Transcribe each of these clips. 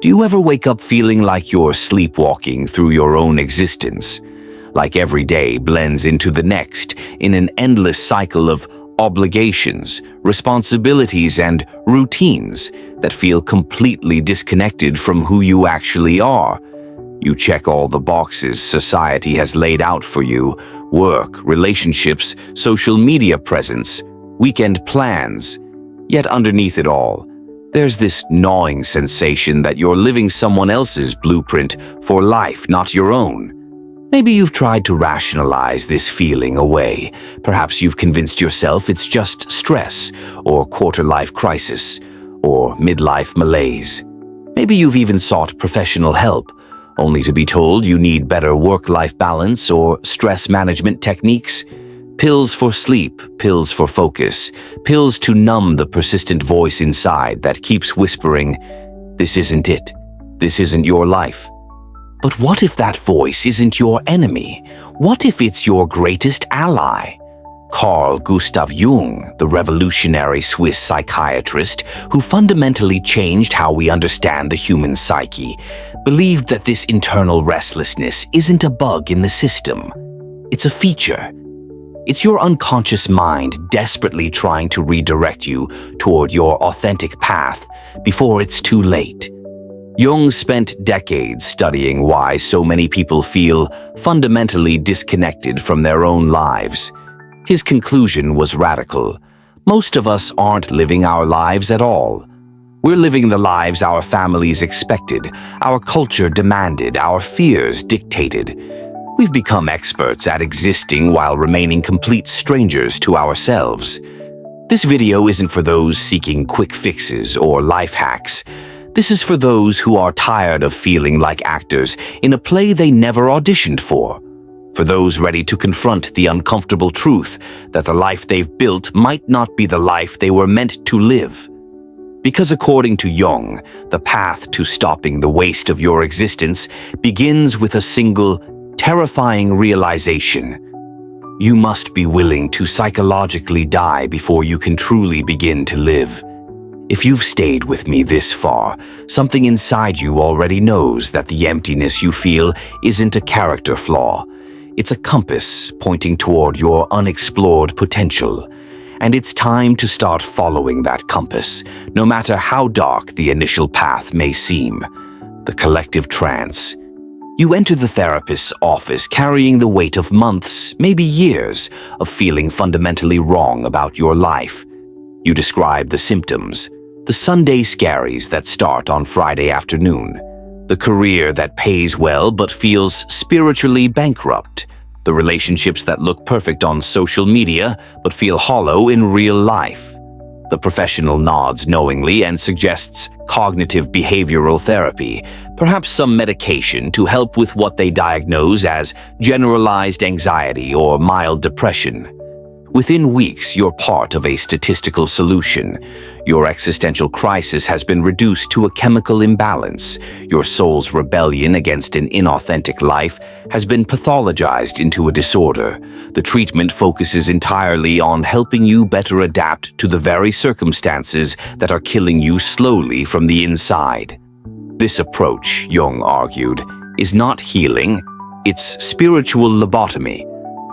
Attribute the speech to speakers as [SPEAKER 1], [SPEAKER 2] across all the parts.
[SPEAKER 1] Do you ever wake up feeling like you're sleepwalking through your own existence? Like every day blends into the next in an endless cycle of obligations, responsibilities, and routines that feel completely disconnected from who you actually are. You check all the boxes society has laid out for you: work, relationships, social media presence, weekend plans. Yet underneath it all, there's this gnawing sensation that you're living someone else's blueprint for life, not your own. Maybe you've tried to rationalize this feeling away. Perhaps you've convinced yourself it's just stress, or quarter-life crisis, or midlife malaise. Maybe you've even sought professional help, only to be told you need better work-life balance or stress management techniques. Pills for sleep, pills for focus, pills to numb the persistent voice inside that keeps whispering, "This isn't it. This isn't your life." But what if that voice isn't your enemy? What if it's your greatest ally? Carl Gustav Jung, the revolutionary Swiss psychiatrist who fundamentally changed how we understand the human psyche, believed that this internal restlessness isn't a bug in the system. It's a feature. It's your unconscious mind desperately trying to redirect you toward your authentic path before it's too late. Jung spent decades studying why so many people feel fundamentally disconnected from their own lives. His conclusion was radical. Most of us aren't living our lives at all. We're living the lives our families expected, our culture demanded, our fears dictated. We've become experts at existing while remaining complete strangers to ourselves. This video isn't for those seeking quick fixes or life hacks. This is for those who are tired of feeling like actors in a play they never auditioned for. For those ready to confront the uncomfortable truth that the life they've built might not be the life they were meant to live. Because according to Jung, the path to stopping the waste of your existence begins with a single, terrifying realization. You must be willing to psychologically die before you can truly begin to live. If you've stayed with me this far, something inside you already knows that the emptiness you feel isn't a character flaw. It's a compass pointing toward your unexplored potential. And it's time to start following that compass, no matter how dark the initial path may seem. The collective trance. You enter the therapist's office carrying the weight of months, maybe years, of feeling fundamentally wrong about your life. You describe the symptoms. The Sunday scaries that start on Friday afternoon. The career that pays well but feels spiritually bankrupt. The relationships that look perfect on social media but feel hollow in real life. The professional nods knowingly and suggests cognitive behavioral therapy, perhaps some medication to help with what they diagnose as generalized anxiety or mild depression. Within weeks, you're part of a statistical solution. Your existential crisis has been reduced to a chemical imbalance. Your soul's rebellion against an inauthentic life has been pathologized into a disorder. The treatment focuses entirely on helping you better adapt to the very circumstances that are killing you slowly from the inside. This approach, Jung argued, is not healing, it's spiritual lobotomy.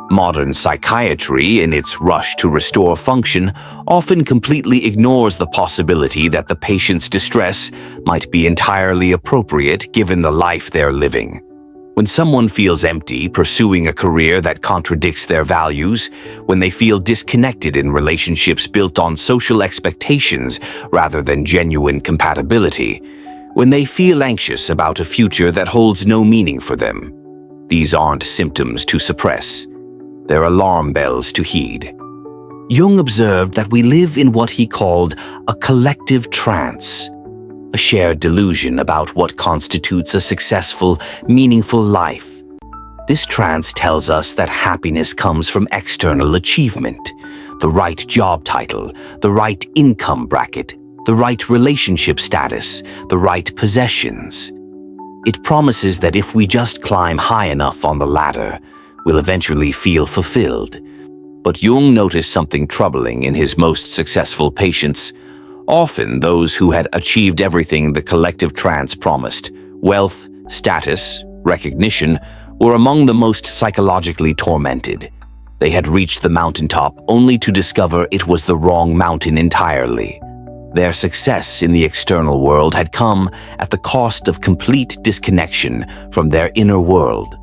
[SPEAKER 1] Modern psychiatry, in its rush to restore function, often completely ignores the possibility that the patient's distress might be entirely appropriate given the life they're living. When someone feels empty, pursuing a career that contradicts their values, when they feel disconnected in relationships built on social expectations rather than genuine compatibility, when they feel anxious about a future that holds no meaning for them, these aren't symptoms to suppress. They're alarm bells to heed. Jung observed that we live in what he called a collective trance, a shared delusion about what constitutes a successful, meaningful life. This trance tells us that happiness comes from external achievement, the right job title, the right income bracket, the right relationship status, the right possessions. It promises that if we just climb high enough on the ladder, we'll eventually feel fulfilled. But Jung noticed something troubling in his most successful patients. Often those who had achieved everything the collective trance promised, wealth, status, recognition, were among the most psychologically tormented. They had reached the mountaintop only to discover it was the wrong mountain entirely. Their success in the external world had come at the cost of complete disconnection from their inner world.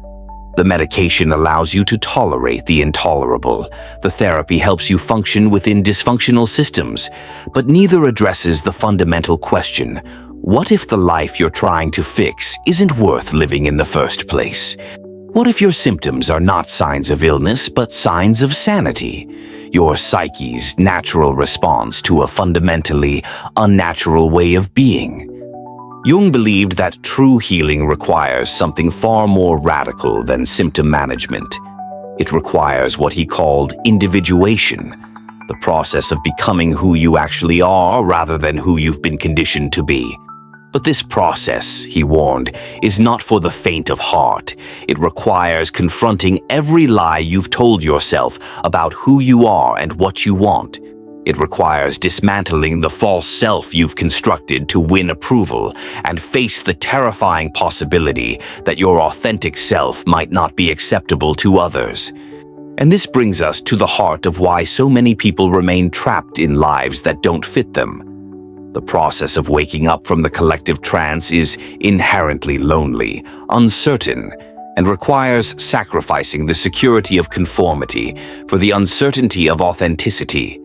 [SPEAKER 1] The medication allows you to tolerate the intolerable. The therapy helps you function within dysfunctional systems, but neither addresses the fundamental question: what if the life you're trying to fix isn't worth living in the first place? What if your symptoms are not signs of illness, but signs of sanity? Your psyche's natural response to a fundamentally unnatural way of being. Jung believed that true healing requires something far more radical than symptom management. It requires what he called individuation, the process of becoming who you actually are rather than who you've been conditioned to be. But this process, he warned, is not for the faint of heart. It requires confronting every lie you've told yourself about who you are and what you want. It requires dismantling the false self you've constructed to win approval and face the terrifying possibility that your authentic self might not be acceptable to others. And this brings us to the heart of why so many people remain trapped in lives that don't fit them. The process of waking up from the collective trance is inherently lonely, uncertain, and requires sacrificing the security of conformity for the uncertainty of authenticity,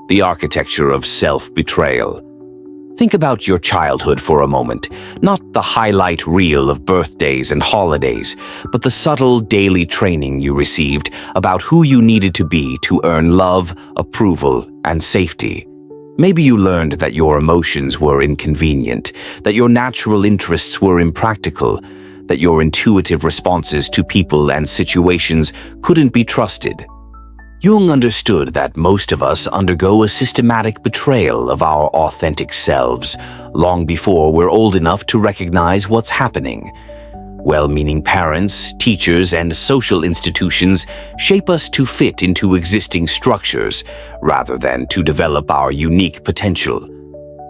[SPEAKER 1] the architecture of self-betrayal. Think about your childhood for a moment, not the highlight reel of birthdays and holidays, but the subtle daily training you received about who you needed to be to earn love, approval, and safety. Maybe you learned that your emotions were inconvenient, that your natural interests were impractical, that your intuitive responses to people and situations couldn't be trusted. Jung understood that most of us undergo a systematic betrayal of our authentic selves long before we're old enough to recognize what's happening. Well-meaning parents, teachers, and social institutions shape us to fit into existing structures rather than to develop our unique potential.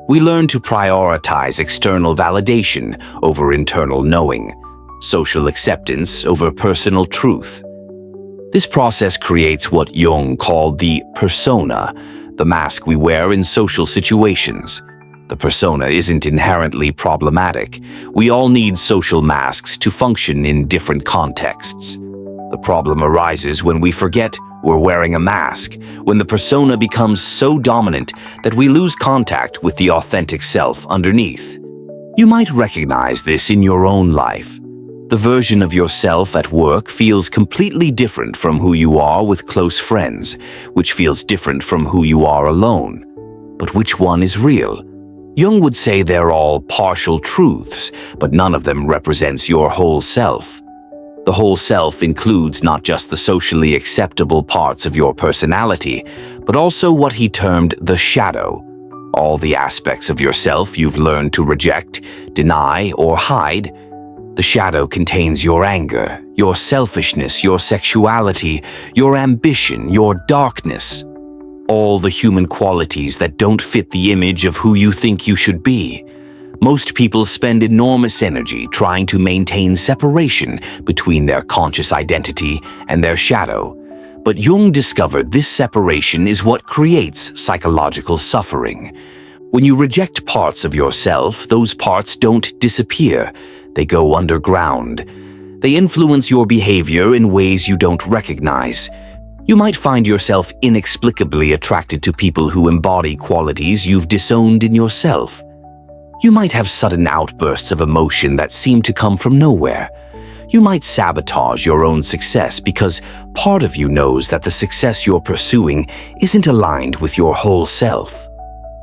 [SPEAKER 1] We learn to prioritize external validation over internal knowing, social acceptance over personal truth. This process creates what Jung called the persona, the mask we wear in social situations. The persona isn't inherently problematic. We all need social masks to function in different contexts. The problem arises when we forget we're wearing a mask, when the persona becomes so dominant that we lose contact with the authentic self underneath. You might recognize this in your own life. The version of yourself at work feels completely different from who you are with close friends, which feels different from who you are alone. But which one is real? Jung would say they're all partial truths, but none of them represents your whole self. The whole self includes not just the socially acceptable parts of your personality, but also what he termed the shadow, all the aspects of yourself you've learned to reject, deny, or hide. The shadow contains your anger, your selfishness, your sexuality, your ambition, your darkness. All the human qualities that don't fit the image of who you think you should be. Most people spend enormous energy trying to maintain separation between their conscious identity and their shadow. But Jung discovered this separation is what creates psychological suffering. When you reject parts of yourself, those parts don't disappear. They go underground. They influence your behavior in ways you don't recognize. You might find yourself inexplicably attracted to people who embody qualities you've disowned in yourself. You might have sudden outbursts of emotion that seem to come from nowhere. You might sabotage your own success because part of you knows that the success you're pursuing isn't aligned with your whole self.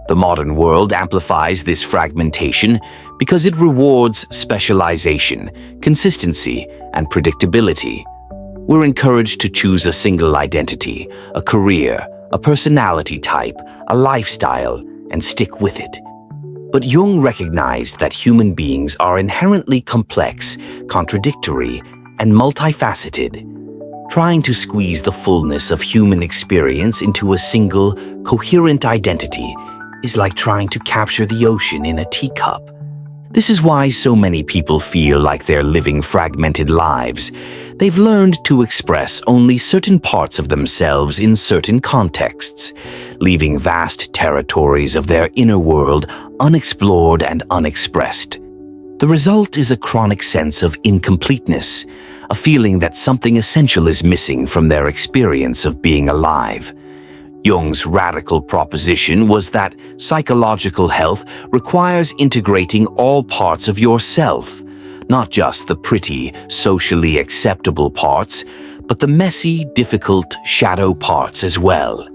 [SPEAKER 1] The modern world amplifies this fragmentation because it rewards specialization, consistency, and predictability. We're encouraged to choose a single identity, a career, a personality type, a lifestyle, and stick with it. But Jung recognized that human beings are inherently complex, contradictory, and multifaceted. Trying to squeeze the fullness of human experience into a single, coherent identity is like trying to capture the ocean in a teacup. This is why so many people feel like they're living fragmented lives. They've learned to express only certain parts of themselves in certain contexts, leaving vast territories of their inner world unexplored and unexpressed. The result is a chronic sense of incompleteness, a feeling that something essential is missing from their experience of being alive. Jung's radical proposition was that psychological health requires integrating all parts of yourself, not just the pretty, socially acceptable parts, but the messy, difficult, shadow parts as well.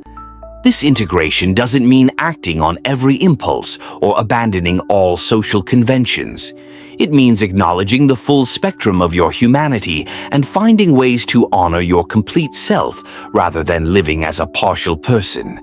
[SPEAKER 1] This integration doesn't mean acting on every impulse or abandoning all social conventions. It means acknowledging the full spectrum of your humanity and finding ways to honor your complete self rather than living as a partial person.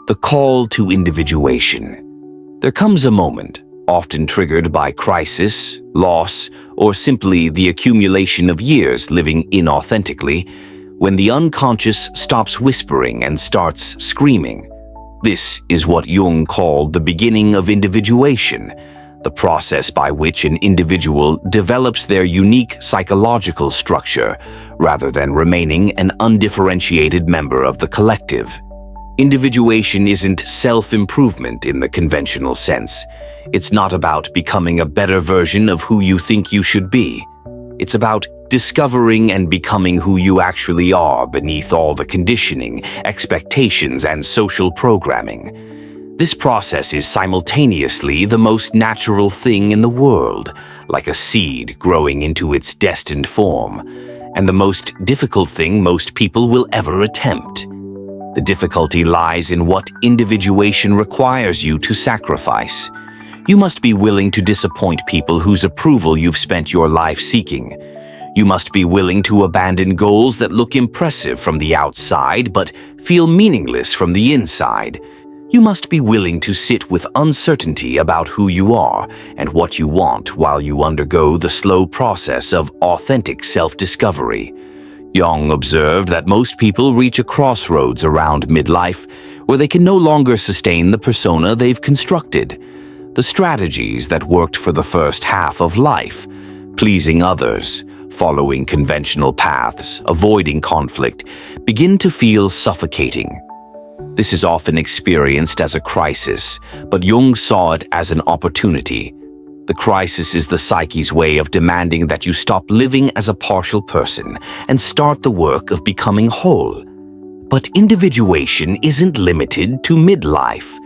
[SPEAKER 1] The call to individuation. There comes a moment, often triggered by crisis, loss, or simply the accumulation of years living inauthentically, when the unconscious stops whispering and starts screaming. This is what Jung called the beginning of individuation, the process by which an individual develops their unique psychological structure rather than remaining an undifferentiated member of the collective. Individuation isn't self-improvement in the conventional sense. It's not about becoming a better version of who you think you should be. It's about discovering and becoming who you actually are beneath all the conditioning, expectations, and social programming. This process is simultaneously the most natural thing in the world, like a seed growing into its destined form, and the most difficult thing most people will ever attempt. The difficulty lies in what individuation requires you to sacrifice. You must be willing to disappoint people whose approval you've spent your life seeking. You must be willing to abandon goals that look impressive from the outside but feel meaningless from the inside. You must be willing to sit with uncertainty about who you are and what you want while you undergo the slow process of authentic self-discovery. Jung observed that most people reach a crossroads around midlife where they can no longer sustain the persona they've constructed. The strategies that worked for the first half of life, pleasing others, following conventional paths, avoiding conflict, begin to feel suffocating. This is often experienced as a crisis, but Jung saw it as an opportunity. The crisis is the psyche's way of demanding that you stop living as a partial person and start the work of becoming whole. But individuation isn't limited to midlife.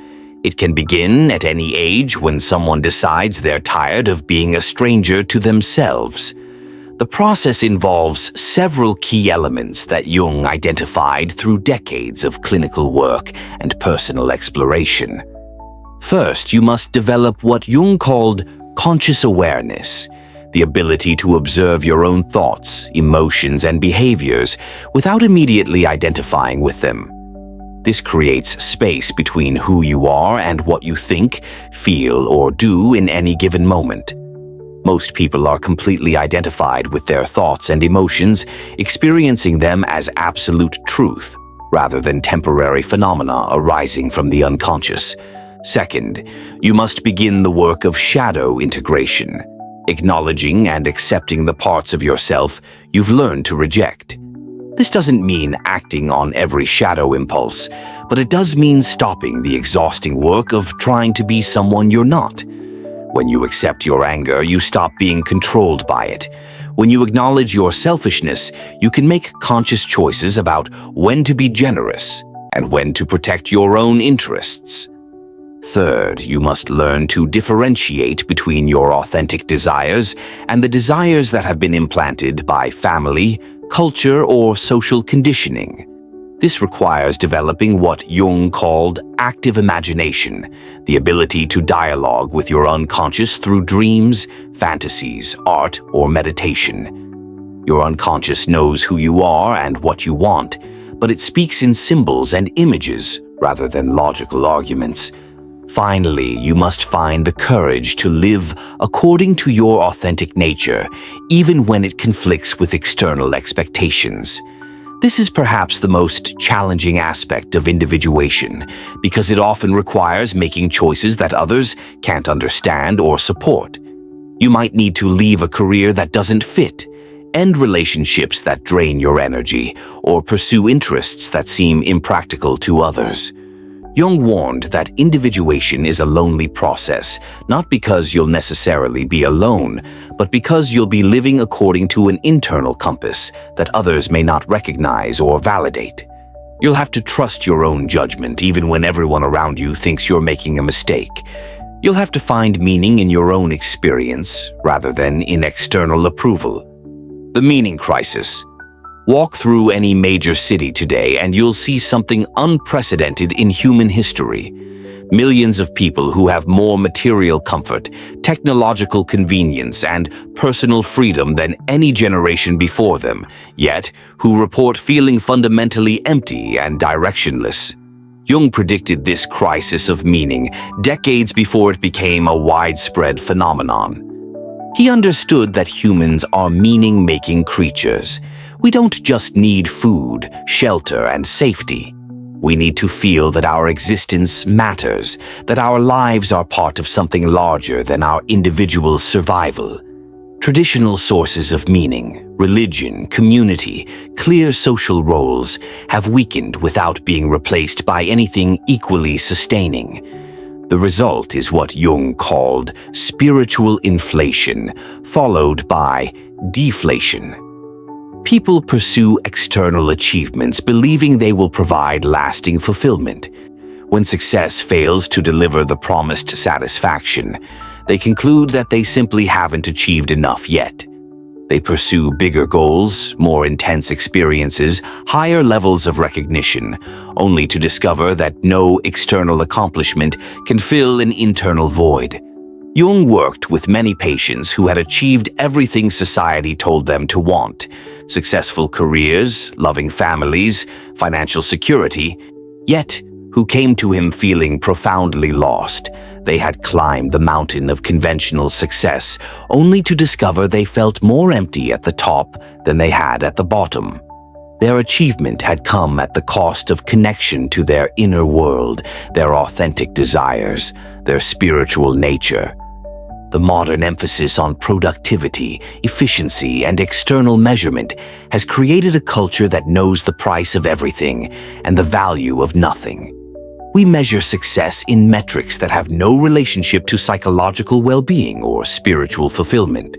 [SPEAKER 1] It can begin at any age when someone decides they're tired of being a stranger to themselves. The process involves several key elements that Jung identified through decades of clinical work and personal exploration. First, you must develop what Jung called conscious awareness, the ability to observe your own thoughts, emotions, and behaviors without immediately identifying with them. This creates space between who you are and what you think, feel, or do in any given moment. Most people are completely identified with their thoughts and emotions, experiencing them as absolute truth, rather than temporary phenomena arising from the unconscious. Second, you must begin the work of shadow integration, acknowledging and accepting the parts of yourself you've learned to reject. This doesn't mean acting on every shadow impulse, but it does mean stopping the exhausting work of trying to be someone you're not. When you accept your anger, you stop being controlled by it. When you acknowledge your selfishness, you can make conscious choices about when to be generous and when to protect your own interests. Third, you must learn to differentiate between your authentic desires and the desires that have been implanted by family, culture, or social conditioning. This requires developing what Jung called active imagination, the ability to dialogue with your unconscious through dreams, fantasies, art, or meditation. Your unconscious knows who you are and what you want, but it speaks in symbols and images rather than logical arguments. Finally, you must find the courage to live according to your authentic nature, even when it conflicts with external expectations. This is perhaps the most challenging aspect of individuation because it often requires making choices that others can't understand or support. You might need to leave a career that doesn't fit, end relationships that drain your energy, or pursue interests that seem impractical to others. Jung warned that individuation is a lonely process, not because you'll necessarily be alone, but because you'll be living according to an internal compass that others may not recognize or validate. You'll have to trust your own judgment even when everyone around you thinks you're making a mistake. You'll have to find meaning in your own experience rather than in external approval. The meaning crisis. Walk through any major city today and you'll see something unprecedented in human history. Millions of people who have more material comfort, technological convenience, and personal freedom than any generation before them, yet who report feeling fundamentally empty and directionless. Jung predicted this crisis of meaning decades before it became a widespread phenomenon. He understood that humans are meaning-making creatures. We don't just need food, shelter, and safety. We need to feel that our existence matters, that our lives are part of something larger than our individual survival. Traditional sources of meaning, religion, community, clear social roles have weakened without being replaced by anything equally sustaining. The result is what Jung called spiritual inflation, followed by deflation. People pursue external achievements believing they will provide lasting fulfillment. When success fails to deliver the promised satisfaction, they conclude that they simply haven't achieved enough yet. They pursue bigger goals, more intense experiences, higher levels of recognition, only to discover that no external accomplishment can fill an internal void. Jung worked with many patients who had achieved everything society told them to want: successful careers, loving families, financial security, yet who came to him feeling profoundly lost. They had climbed the mountain of conventional success, only to discover they felt more empty at the top than they had at the bottom. Their achievement had come at the cost of connection to their inner world, their authentic desires, their spiritual nature. The modern emphasis on productivity, efficiency, and external measurement has created a culture that knows the price of everything and the value of nothing. We measure success in metrics that have no relationship to psychological well-being or spiritual fulfillment.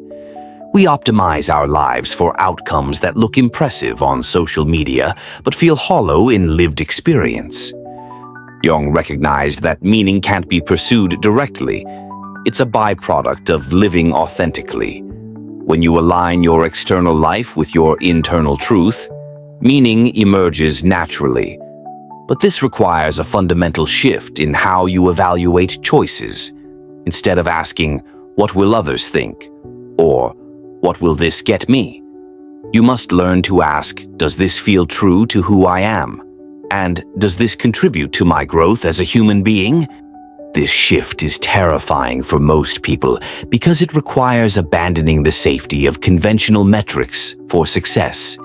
[SPEAKER 1] We optimize our lives for outcomes that look impressive on social media but feel hollow in lived experience. Jung recognized that meaning can't be pursued directly. It's a byproduct of living authentically. When you align your external life with your internal truth, meaning emerges naturally. But this requires a fundamental shift in how you evaluate choices. Instead of asking, "What will others think?" or "What will this get me?" you must learn to ask, "Does this feel true to who I am? And does this contribute to my growth as a human being?" This shift is terrifying for most people because it requires abandoning the safety of conventional metrics for success.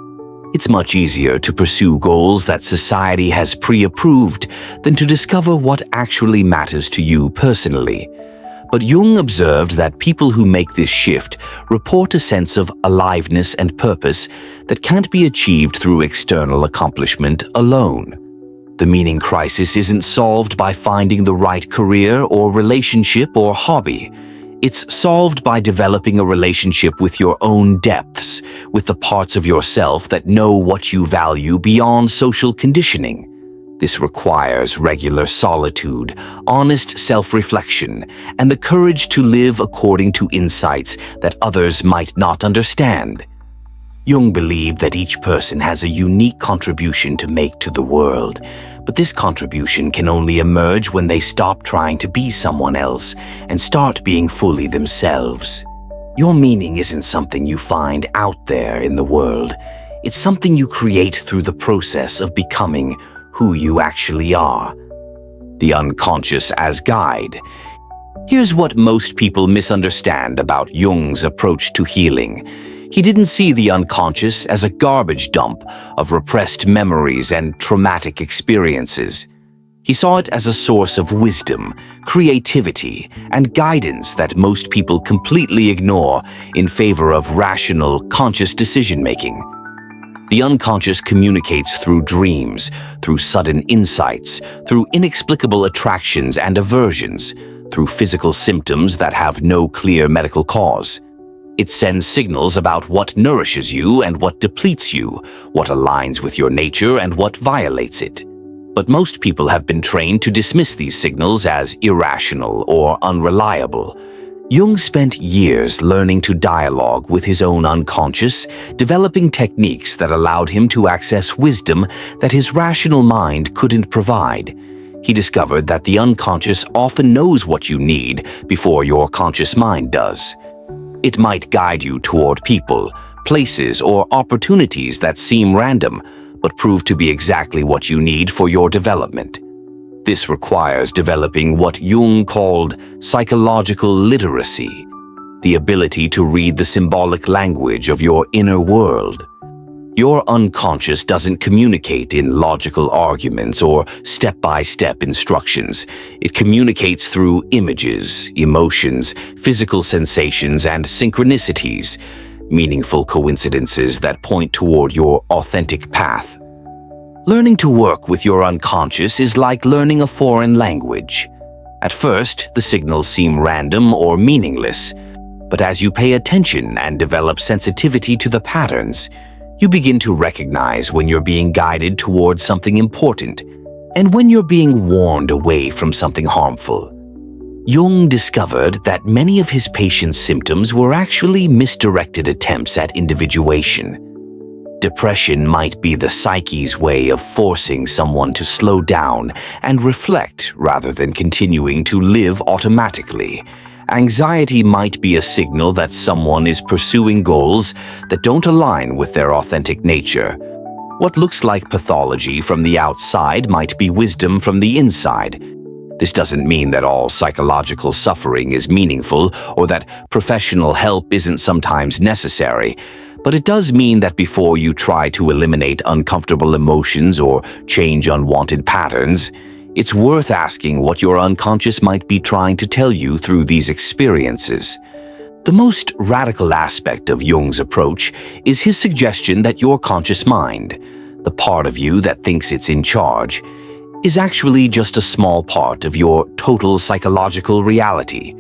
[SPEAKER 1] It's much easier to pursue goals that society has pre-approved than to discover what actually matters to you personally. But Jung observed that people who make this shift report a sense of aliveness and purpose that can't be achieved through external accomplishment alone. The meaning crisis isn't solved by finding the right career or relationship or hobby. It's solved by developing a relationship with your own depths, with the parts of yourself that know what you value beyond social conditioning. This requires regular solitude, honest self-reflection, and the courage to live according to insights that others might not understand. Jung believed that each person has a unique contribution to make to the world, but this contribution can only emerge when they stop trying to be someone else and start being fully themselves. Your meaning isn't something you find out there in the world. It's something you create through the process of becoming who you actually are. The unconscious as guide. Here's what most people misunderstand about Jung's approach to healing. He didn't see the unconscious as a garbage dump of repressed memories and traumatic experiences. He saw it as a source of wisdom, creativity, and guidance that most people completely ignore in favor of rational, conscious decision-making. The unconscious communicates through dreams, through sudden insights, through inexplicable attractions and aversions, through physical symptoms that have no clear medical cause. It sends signals about what nourishes you and what depletes you, what aligns with your nature and what violates it. But most people have been trained to dismiss these signals as irrational or unreliable. Jung spent years learning to dialogue with his own unconscious, developing techniques that allowed him to access wisdom that his rational mind couldn't provide. He discovered that the unconscious often knows what you need before your conscious mind does. It might guide you toward people, places, or opportunities that seem random, but prove to be exactly what you need for your development. This requires developing what Jung called psychological literacy, the ability to read the symbolic language of your inner world. Your unconscious doesn't communicate in logical arguments or step-by-step instructions. It communicates through images, emotions, physical sensations, and synchronicities, meaningful coincidences that point toward your authentic path. Learning to work with your unconscious is like learning a foreign language. At first, the signals seem random or meaningless, but as you pay attention and develop sensitivity to the patterns, you begin to recognize when you're being guided towards something important and when you're being warned away from something harmful. Jung discovered that many of his patients' symptoms were actually misdirected attempts at individuation. Depression might be the psyche's way of forcing someone to slow down and reflect rather than continuing to live automatically. Anxiety might be a signal that someone is pursuing goals that don't align with their authentic nature. What looks like pathology from the outside might be wisdom from the inside. This doesn't mean that all psychological suffering is meaningful or that professional help isn't sometimes necessary, but it does mean that before you try to eliminate uncomfortable emotions or change unwanted patterns, it's worth asking what your unconscious might be trying to tell you through these experiences. The most radical aspect of Jung's approach is his suggestion that your conscious mind, the part of you that thinks it's in charge, is actually just a small part of your total psychological reality.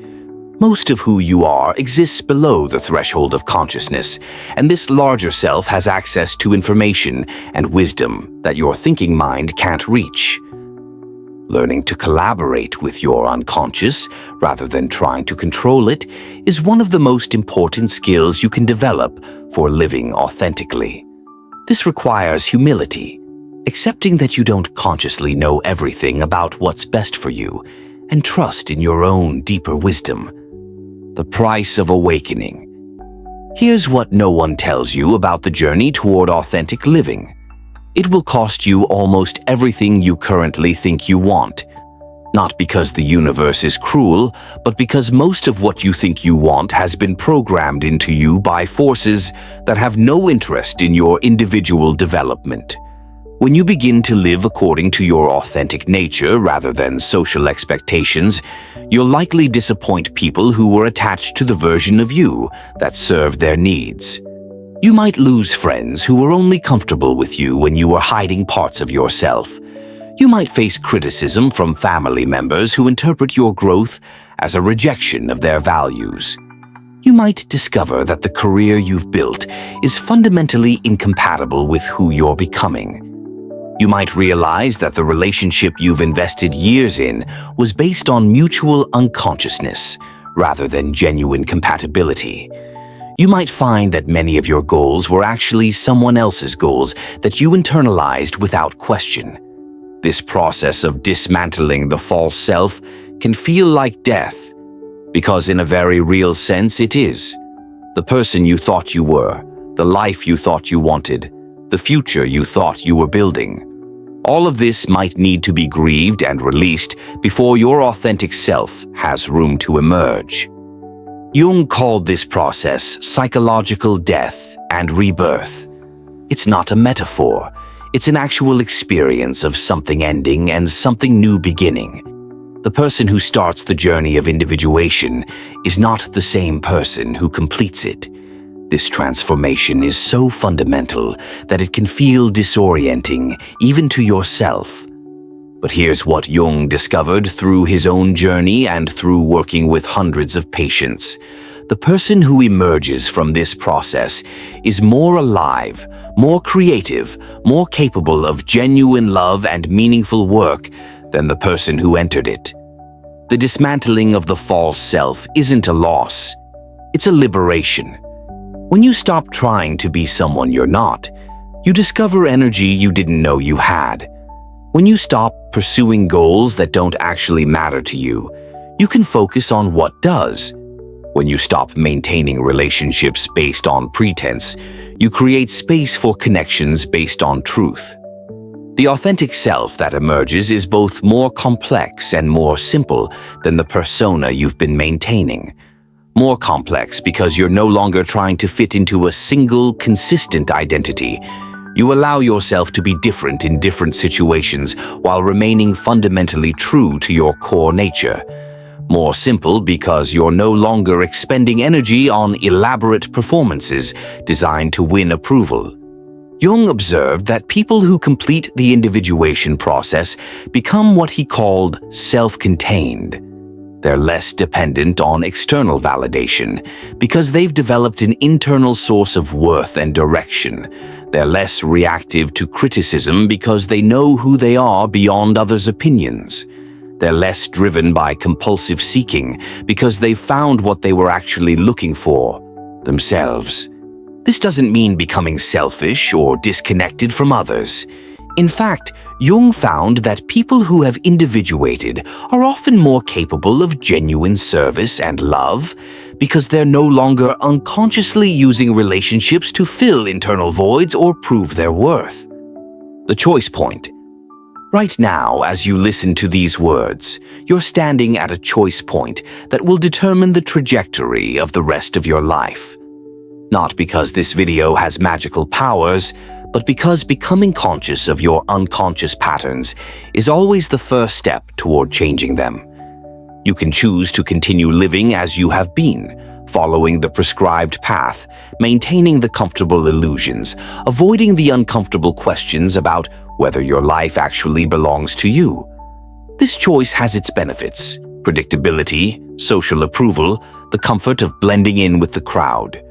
[SPEAKER 1] Most of who you are exists below the threshold of consciousness, and this larger self has access to information and wisdom that your thinking mind can't reach. Learning to collaborate with your unconscious, rather than trying to control it, is one of the most important skills you can develop for living authentically. This requires humility, accepting that you don't consciously know everything about what's best for you, and trust in your own deeper wisdom. The price of awakening. Here's what no one tells you about the journey toward authentic living. It will cost you almost everything you currently think you want. Not because the universe is cruel, but because most of what you think you want has been programmed into you by forces that have no interest in your individual development. When you begin to live according to your authentic nature rather than social expectations, you'll likely disappoint people who were attached to the version of you that served their needs. You might lose friends who were only comfortable with you when you were hiding parts of yourself. You might face criticism from family members who interpret your growth as a rejection of their values. You might discover that the career you've built is fundamentally incompatible with who you're becoming. You might realize that the relationship you've invested years in was based on mutual unconsciousness rather than genuine compatibility. You might find that many of your goals were actually someone else's goals that you internalized without question. This process of dismantling the false self can feel like death, because in a very real sense it is. The person you thought you were, the life you thought you wanted, the future you thought you were building. All of this might need to be grieved and released before your authentic self has room to emerge. Jung called this process psychological death and rebirth. It's not a metaphor. It's an actual experience of something ending and something new beginning. The person who starts the journey of individuation is not the same person who completes it. This transformation is so fundamental that it can feel disorienting, even to yourself. But here's what Jung discovered through his own journey and through working with hundreds of patients. The person who emerges from this process is more alive, more creative, more capable of genuine love and meaningful work than the person who entered it. The dismantling of the false self isn't a loss. It's a liberation. When you stop trying to be someone you're not, you discover energy you didn't know you had. When you stop pursuing goals that don't actually matter to you, you can focus on what does. When you stop maintaining relationships based on pretense, you create space for connections based on truth. The authentic self that emerges is both more complex and more simple than the persona you've been maintaining. More complex because you're no longer trying to fit into a single, consistent identity. You allow yourself to be different in different situations while remaining fundamentally true to your core nature. More simple because you're no longer expending energy on elaborate performances designed to win approval. Jung observed that people who complete the individuation process become what he called self-contained. They're less dependent on external validation because they've developed an internal source of worth and direction. They're less reactive to criticism because they know who they are beyond others' opinions. They're less driven by compulsive seeking because they've found what they were actually looking for, themselves. This doesn't mean becoming selfish or disconnected from others. In fact, Jung found that people who have individuated are often more capable of genuine service and love because they're no longer unconsciously using relationships to fill internal voids or prove their worth. The choice point. Right now, as you listen to these words, you're standing at a choice point that will determine the trajectory of the rest of your life. Not because this video has magical powers, but because becoming conscious of your unconscious patterns is always the first step toward changing them. You can choose to continue living as you have been, following the prescribed path, maintaining the comfortable illusions, avoiding the uncomfortable questions about whether your life actually belongs to you. This choice has its benefits: predictability, social approval, the comfort of blending in with the crowd.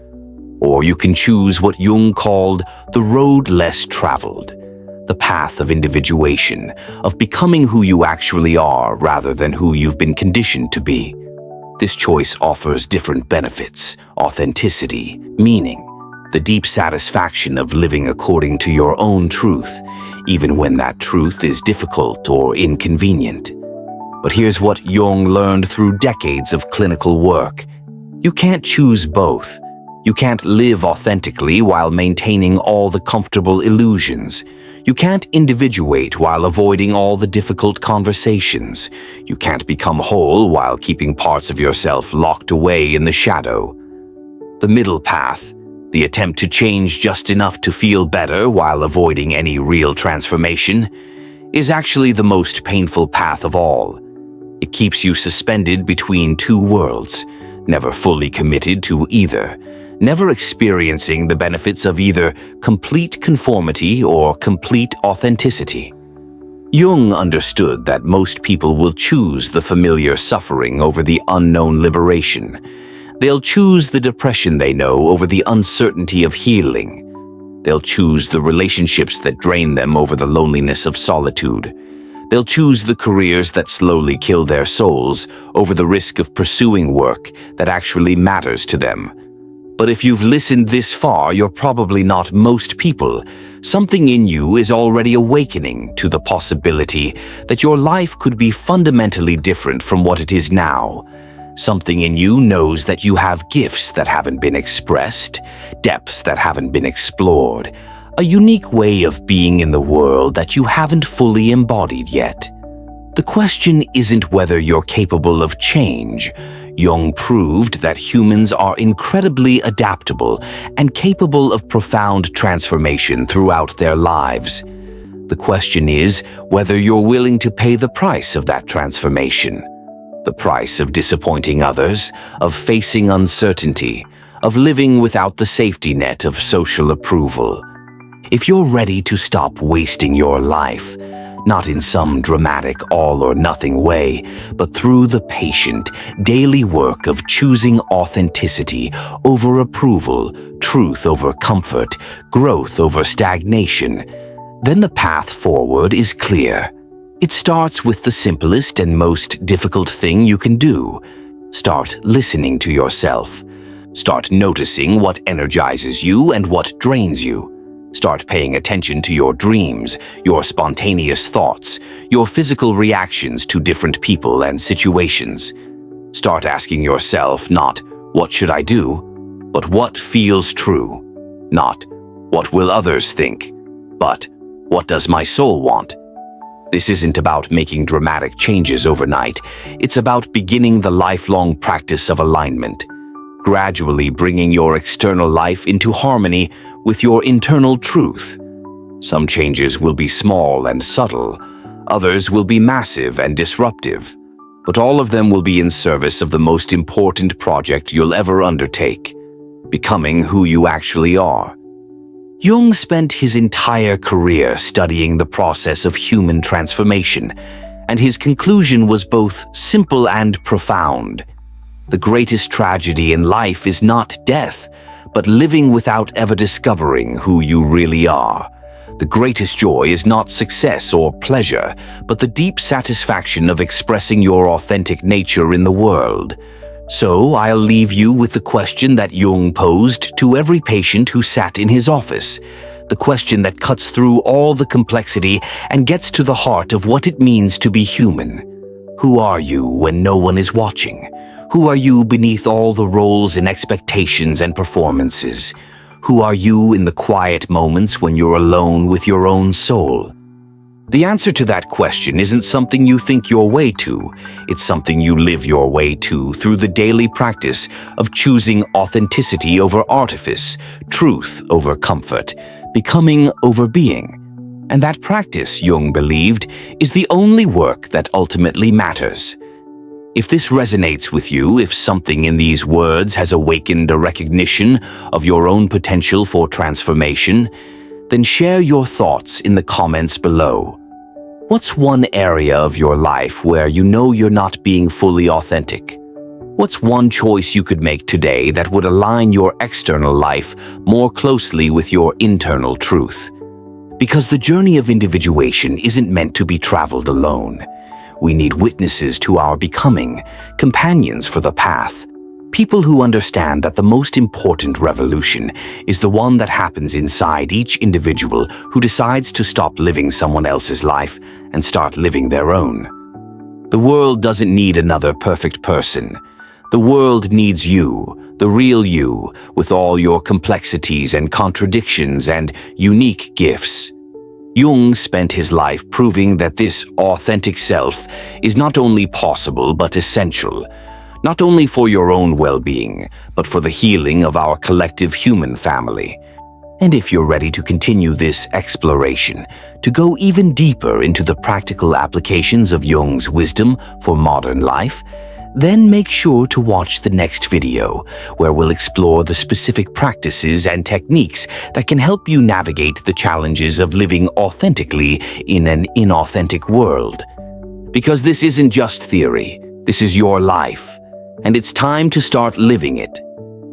[SPEAKER 1] Or you can choose what Jung called the road less traveled, the path of individuation, of becoming who you actually are rather than who you've been conditioned to be. This choice offers different benefits: authenticity, meaning, the deep satisfaction of living according to your own truth, even when that truth is difficult or inconvenient. But here's what Jung learned through decades of clinical work. You can't choose both. You can't live authentically while maintaining all the comfortable illusions. You can't individuate while avoiding all the difficult conversations. You can't become whole while keeping parts of yourself locked away in the shadow. The middle path, the attempt to change just enough to feel better while avoiding any real transformation, is actually the most painful path of all. It keeps you suspended between two worlds, never fully committed to either, never experiencing the benefits of either complete conformity or complete authenticity. Jung understood that most people will choose the familiar suffering over the unknown liberation. They'll choose the depression they know over the uncertainty of healing. They'll choose the relationships that drain them over the loneliness of solitude. They'll choose the careers that slowly kill their souls over the risk of pursuing work that actually matters to them. But if you've listened this far, you're probably not most people. Something in you is already awakening to the possibility that your life could be fundamentally different from what it is now. Something in you knows that you have gifts that haven't been expressed, depths that haven't been explored, a unique way of being in the world that you haven't fully embodied yet. The question isn't whether you're capable of change. Jung proved that humans are incredibly adaptable and capable of profound transformation throughout their lives. The question is whether you're willing to pay the price of that transformation. The price of disappointing others, of facing uncertainty, of living without the safety net of social approval. If you're ready to stop wasting your life, not in some dramatic all-or-nothing way, but through the patient, daily work of choosing authenticity over approval, truth over comfort, growth over stagnation, then the path forward is clear. It starts with the simplest and most difficult thing you can do. Start listening to yourself. Start noticing what energizes you and what drains you. Start paying attention to your dreams, your spontaneous thoughts, your physical reactions to different people and situations. Start asking yourself not, "What should I do?" but "What feels true?" Not, "What will others think?" but "What does my soul want?" This isn't about making dramatic changes overnight. It's about beginning the lifelong practice of alignment, gradually bringing your external life into harmony with your internal truth. Some changes will be small and subtle, others will be massive and disruptive, but all of them will be in service of the most important project you'll ever undertake, becoming who you actually are. Jung spent his entire career studying the process of human transformation, and his conclusion was both simple and profound. The greatest tragedy in life is not death, but living without ever discovering who you really are. The greatest joy is not success or pleasure, but the deep satisfaction of expressing your authentic nature in the world. So I'll leave you with the question that Jung posed to every patient who sat in his office, the question that cuts through all the complexity and gets to the heart of what it means to be human. Who are you when no one is watching? Who are you beneath all the roles and expectations and performances? Who are you in the quiet moments when you're alone with your own soul? The answer to that question isn't something you think your way to. It's something you live your way to through the daily practice of choosing authenticity over artifice, truth over comfort, becoming over being. And that practice, Jung believed, is the only work that ultimately matters. If this resonates with you, if something in these words has awakened a recognition of your own potential for transformation, then share your thoughts in the comments below. What's one area of your life where you know you're not being fully authentic? What's one choice you could make today that would align your external life more closely with your internal truth? Because the journey of individuation isn't meant to be traveled alone. We need witnesses to our becoming, companions for the path, people who understand that the most important revolution is the one that happens inside each individual who decides to stop living someone else's life and start living their own. The world doesn't need another perfect person. The world needs you, the real you, with all your complexities and contradictions and unique gifts. Jung spent his life proving that this authentic self is not only possible but essential, not only for your own well-being, but for the healing of our collective human family. And if you're ready to continue this exploration, to go even deeper into the practical applications of Jung's wisdom for modern life, then make sure to watch the next video, where we'll explore the specific practices and techniques that can help you navigate the challenges of living authentically in an inauthentic world. Because this isn't just theory, this is your life, and it's time to start living it.